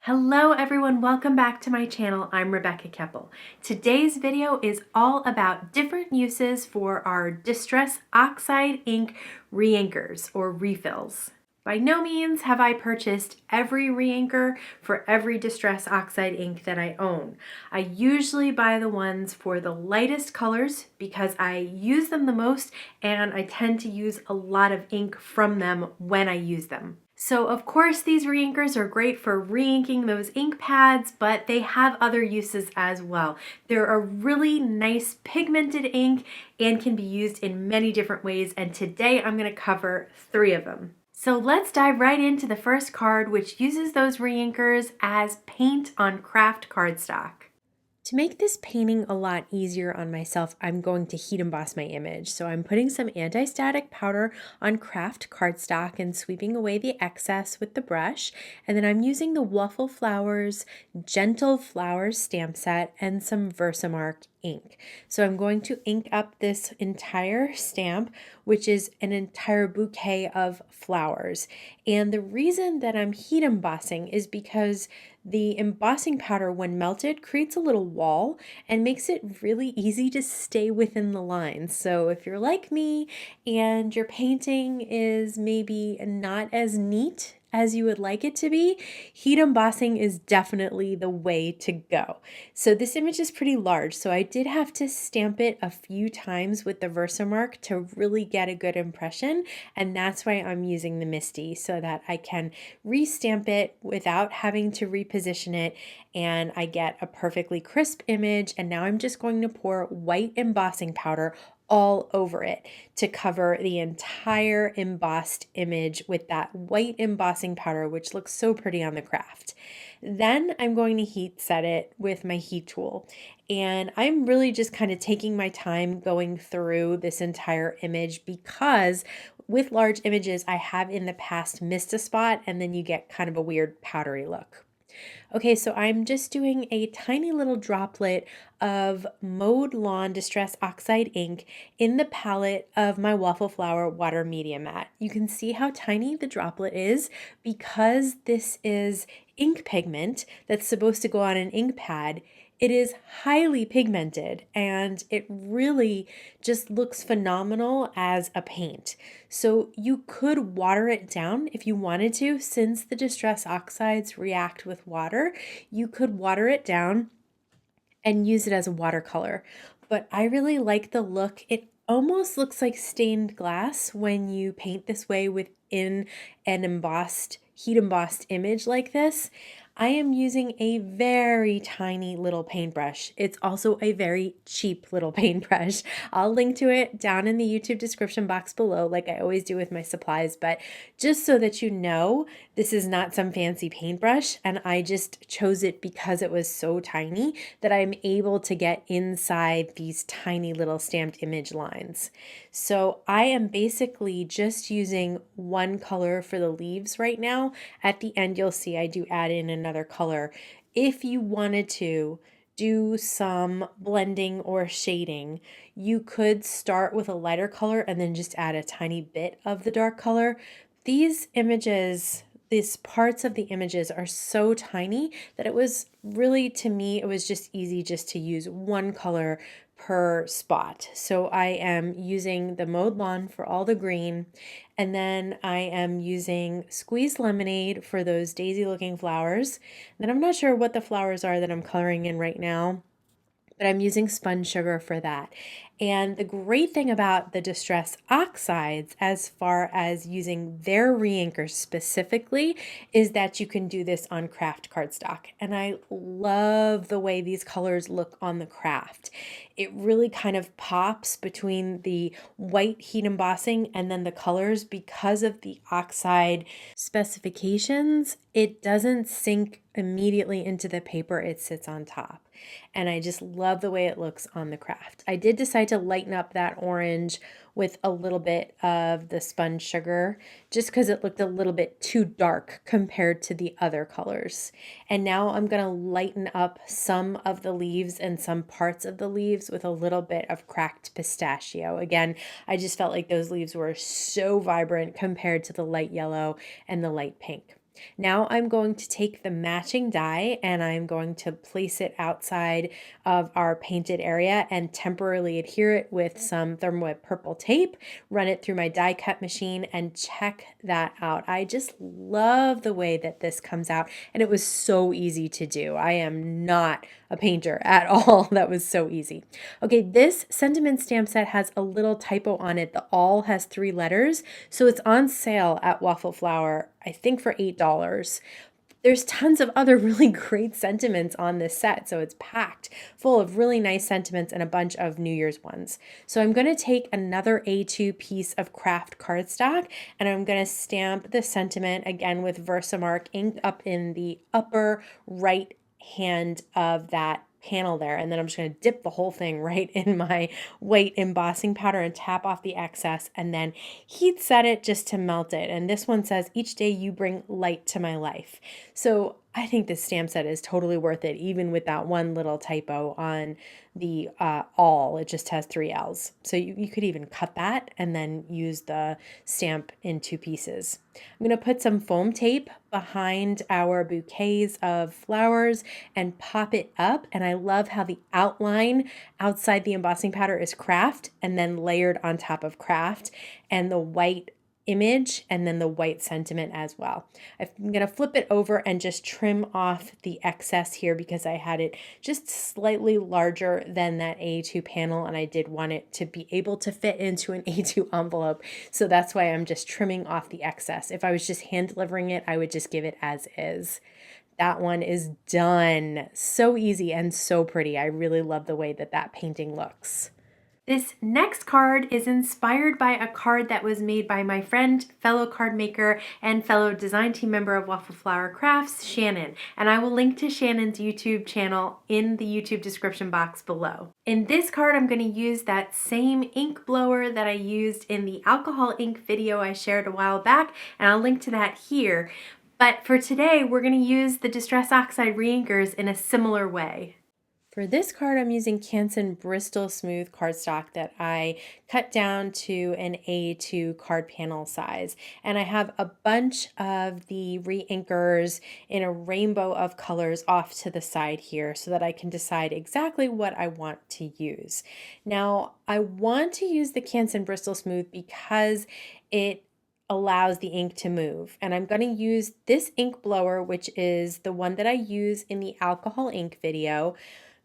Hello everyone, welcome back to my channel. I'm Rebecca Keppel. Today's video is all about different uses for our Distress Oxide ink reinkers or refills. By no means have I purchased every reinker for every Distress Oxide ink that I own. I usually buy the ones for the lightest colors because I use them the most and I tend to use a lot of ink from them when I use them. So of course these reinkers are great for reinking those ink pads, but they have other uses as well. They're a really nice pigmented ink and can be used in many different ways, and today I'm going to cover 3 of them. So let's dive right into the first card, which uses those reinkers as paint on Kraft cardstock. To make this painting a lot easier on myself, I'm going to heat emboss my image. So I'm putting some anti-static powder on Kraft cardstock and sweeping away the excess with the brush. And then I'm using the Waffle Flowers Gentle Flowers stamp set and some Versamark ink. So I'm going to ink up this entire stamp, which is an entire bouquet of flowers. And the reason that I'm heat embossing is because the embossing powder, when melted, creates a little wall and makes it really easy to stay within the lines. So if you're like me and your painting is maybe not as neat as you would like it to be, heat embossing is definitely the way to go. So this image is pretty large, so I did have to stamp it a few times with the Versamark to really get a good impression, and that's why I'm using the Misty, so that I can restamp it without having to reposition it, and I get a perfectly crisp image. And now I'm just going to pour white embossing powder all over it to cover the entire embossed image with that white embossing powder, which looks so pretty on the Kraft. Then I'm going to heat set it with my heat tool. And I'm really just kind of taking my time going through this entire image because with large images, I have in the past missed a spot and then you get kind of a weird powdery look. Okay, so I'm just doing a tiny little droplet of MOWED Lawn Distress Oxide ink in the palette of my Waffle Flower Water Media Mat. You can see how tiny the droplet is because this is ink pigment that's supposed to go on an ink pad. It is highly pigmented and it really just looks phenomenal as a paint. So you could water it down if you wanted to. Since the Distress Oxides react with water, you could water it down and use it as a watercolor. But I really like the look. It almost looks like stained glass when you paint this way within an heat embossed image like this. I am using a very tiny little paintbrush. It's also a very cheap little paintbrush. I'll link to it down in the YouTube description box below, like I always do with my supplies, but just so that you know, this is not some fancy paintbrush, and I just chose it because it was so tiny that I'm able to get inside these tiny little stamped image lines. So I am basically just using one color for the leaves right now. At the end, you'll see I do add in another color. If you wanted to do some blending or shading, you could start with a lighter color and then just add a tiny bit of the dark color. These parts of the images are so tiny that it was really, to me, it was just easy just to use one color per spot. So I am using the MOWED Lawn for all the green, and then I am using Squeezed Lemonade for those daisy looking flowers. Then I'm not sure what the flowers are that I'm coloring in right now, but I'm using spun sugar for that. And the great thing about the Distress Oxides, as far as using their reinkers specifically, is that you can do this on Kraft cardstock. And I love the way these colors look on the Kraft. It really kind of pops between the white heat embossing and then the colors because of the oxide specifications. It doesn't sink immediately into the paper, it sits on top. And I just love the way it looks on the Kraft. I did decide to lighten up that orange with a little bit of the spun sugar just because it looked a little bit too dark compared to the other colors. And now I'm going to lighten up some of the leaves and some parts of the leaves with a little bit of cracked pistachio. Again, I just felt like those leaves were so vibrant compared to the light yellow and the light pink. Now I'm going to take the matching die and I'm going to place it outside of our painted area and temporarily adhere it with some thermowet purple tape, run it through my die cut machine, and check that out. I just love the way that this comes out, and it was so easy to do. I am not a painter at all. That was so easy. Okay, this sentiment stamp set has a little typo on it. The all has 3 letters, so it's on sale at Waffle Flower, I think for $8. There's tons of other really great sentiments on this set, so it's packed full of really nice sentiments and a bunch of New Year's ones. So I'm going to take another A2 piece of Kraft cardstock and I'm going to stamp the sentiment again with Versamark ink up in the upper right hand of that panel there, and then I'm just going to dip the whole thing right in my white embossing powder and tap off the excess and then heat set it just to melt it. And this one says, "Each day you bring light to my life." So I think this stamp set is totally worth it, even with that one little typo on the all. It just has 3 L's. So you could even cut that and then use the stamp in 2 pieces. I'm going to put some foam tape behind our bouquets of flowers and pop it up. And I love how the outline outside the embossing powder is Kraft and then layered on top of Kraft, and the white image and then the white sentiment as well. I'm going to flip it over and just trim off the excess here because I had it just slightly larger than that A2 panel and I did want it to be able to fit into an A2 envelope. So that's why I'm just trimming off the excess. If I was just hand delivering it, I would just give it as is. That one is done. So easy and so pretty. I really love the way that that painting looks. This next card is inspired by a card that was made by my friend, fellow card maker, and fellow design team member of Waffle Flower Crafts, Shannon. And I will link to Shannon's YouTube channel in the YouTube description box below. In this card, I'm going to use that same ink blower that I used in the alcohol ink video I shared a while back, and I'll link to that here. But for today, we're going to use the Distress Oxide Reinkers in a similar way. For this card, I'm using Canson Bristol Smooth cardstock that I cut down to an A2 card panel size. And I have a bunch of the Reinkers in a rainbow of colors off to the side here so that I can decide exactly what I want to use. Now, I want to use the Canson Bristol Smooth because it allows the ink to move. And I'm going to use this ink blower, which is the one that I use in the alcohol ink video.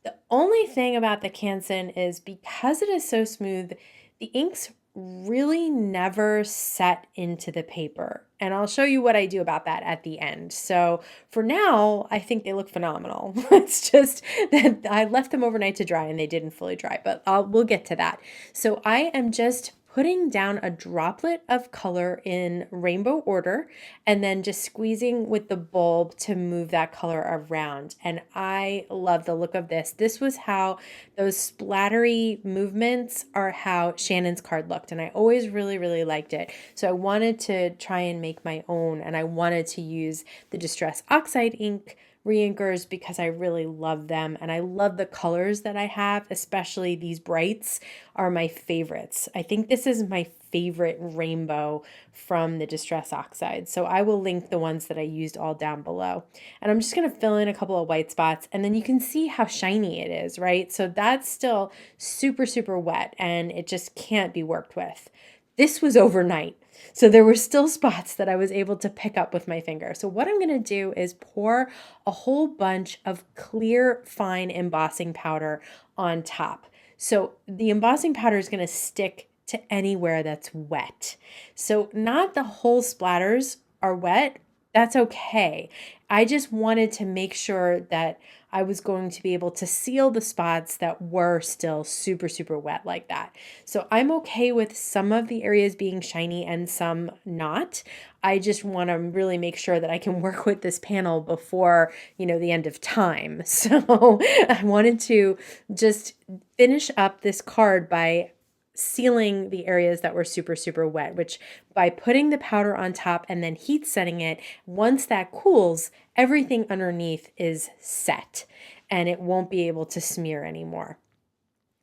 The only thing about the Canson is because it is so smooth, the inks really never set into the paper. And I'll show you what I do about that at the end. So for now, I think they look phenomenal. It's just that I left them overnight to dry and they didn't fully dry, but we'll get to that. So I am just putting down a droplet of color in rainbow order and then just squeezing with the bulb to move that color around. And I love the look of this. This was how those splattery movements are how Shannon's card looked. And I always really, really liked it. So I wanted to try and make my own, and I wanted to use the Distress Oxide ink Reinkers because I really love them and I love the colors that I have, especially these brights are my favorites. I think this is my favorite rainbow from the Distress Oxide. So I will link the ones that I used all down below. And I'm just going to fill in a couple of white spots and then you can see how shiny it is, right? So that's still super, super wet and it just can't be worked with. This was overnight. So there were still spots that I was able to pick up with my finger. So what I'm going to do is pour a whole bunch of clear, fine embossing powder on top. So the embossing powder is going to stick to anywhere that's wet. So not the whole splatters are wet. That's okay. I just wanted to make sure that I was going to be able to seal the spots that were still super, super wet like that. So I'm okay with some of the areas being shiny and some not. I just want to really make sure that I can work with this panel before, the end of time. So I wanted to just finish up this card by sealing the areas that were super, super wet, which by putting the powder on top and then heat setting it, once that cools, everything underneath is set and it won't be able to smear anymore.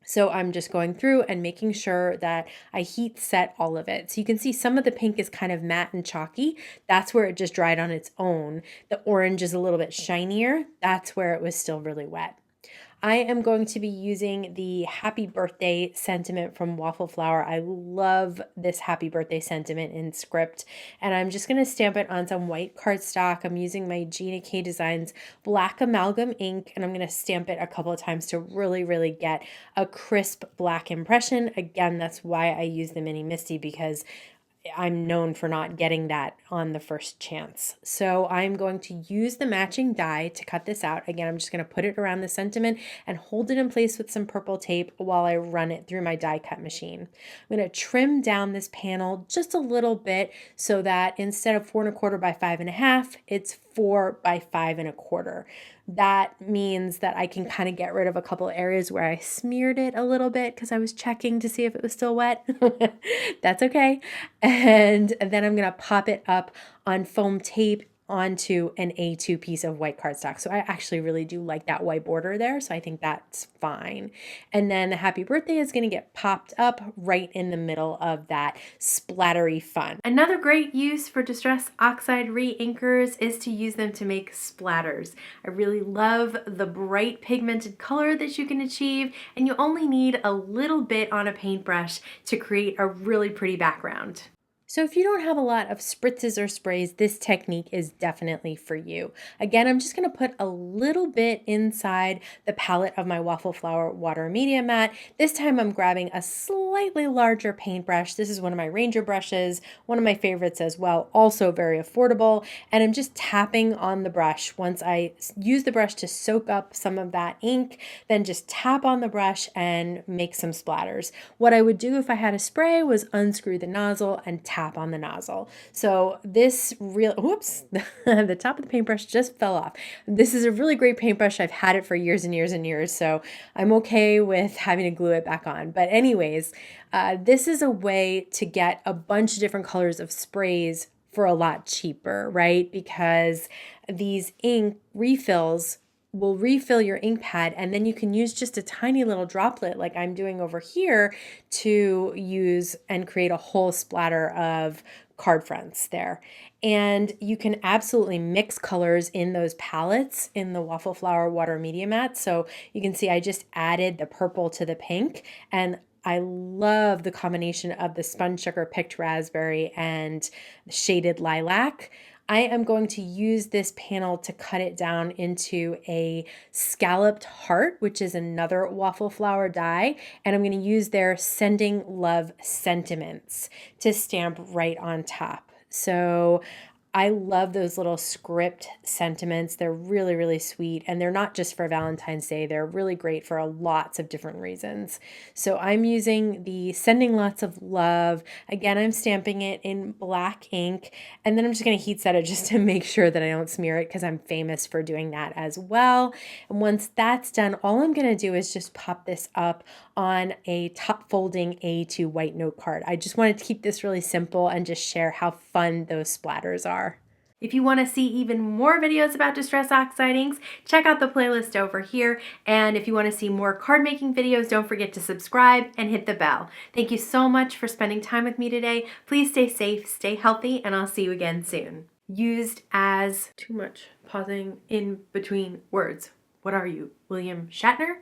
So I'm just going through and making sure that I heat set all of it. So you can see some of the pink is kind of matte and chalky. That's where it just dried on its own. The orange is a little bit shinier. That's where it was still really wet. I am going to be using the happy birthday sentiment from Waffle Flower. I love this happy birthday sentiment in script, and I'm just going to stamp it on some white cardstock. I'm using my Gina K Designs black amalgam ink, and I'm going to stamp it a couple of times to really get a crisp black impression. Again, that's why I use the Mini Misty, because I'm known for not getting that on the first chance. So I'm going to use the matching die to cut this out. Again, I'm just going to put it around the sentiment and hold it in place with some purple tape while I run it through my die cut machine. I'm going to trim down this panel just a little bit so that instead of 4¼ by 5½, it's 4 by 5¼ That means that I can kind of get rid of a couple areas where I smeared it a little bit because I was checking to see if it was still wet. That's okay. And then I'm going to pop it up on foam tape onto an A2 piece of white cardstock. So I actually really do like that white border there, so I think that's fine. And then the happy birthday is going to get popped up right in the middle of that splattery fun. Another great use for Distress Oxide Reinkers is to use them to make splatters. I really love the bright pigmented color that you can achieve, and you only need a little bit on a paintbrush to create a really pretty background. So if you don't have a lot of spritzes or sprays, this technique is definitely for you. Again, I'm just going to put a little bit inside the palette of my Waffle Flower water media mat. This time I'm grabbing a slightly larger paintbrush. This is one of my Ranger brushes, one of my favorites as well, also very affordable. And I'm just tapping on the brush. Once I use the brush to soak up some of that ink, then just tap on the brush and make some splatters. What I would do if I had a spray was unscrew the nozzle and tap on the nozzle. So this whoops, the top of the paintbrush just fell off. This is a really great paintbrush. I've had it for years and years and years, so I'm okay with having to glue it back on. But anyways, this is a way to get a bunch of different colors of sprays for a lot cheaper, right? Because these ink refills will refill your ink pad, and then you can use just a tiny little droplet like I'm doing over here to use and create a whole splatter of card fronts there. And you can absolutely mix colors in those palettes in the Waffle Flower water media mat. So you can see I just added the purple to the pink, and I love the combination of the spun sugar picked raspberry and shaded lilac. I am going to use this panel to cut it down into a scalloped heart, which is another Waffle Flower die, and I'm going to use their Sending Love Sentiments to stamp right on top. So I love those little script sentiments. They're really sweet, and they're not just for Valentine's Day. They're really great for lots of different reasons. So I'm using the Sending Lots of Love. Again, I'm stamping it in black ink, and then I'm just going to heat set it just to make sure that I don't smear it, because I'm famous for doing that as well. And once that's done, all I'm going to do is just pop this up on a top folding A2 white note card. I just wanted to keep this really simple and just share how fun those splatters are. If you want to see even more videos about Distress Oxide inks, check out the playlist over here. And if you want to see more card making videos, don't forget to subscribe and hit the bell. Thank you so much for spending time with me today. Please stay safe, stay healthy, and I'll see you again soon. Used as too much pausing in between words. What are you, William Shatner?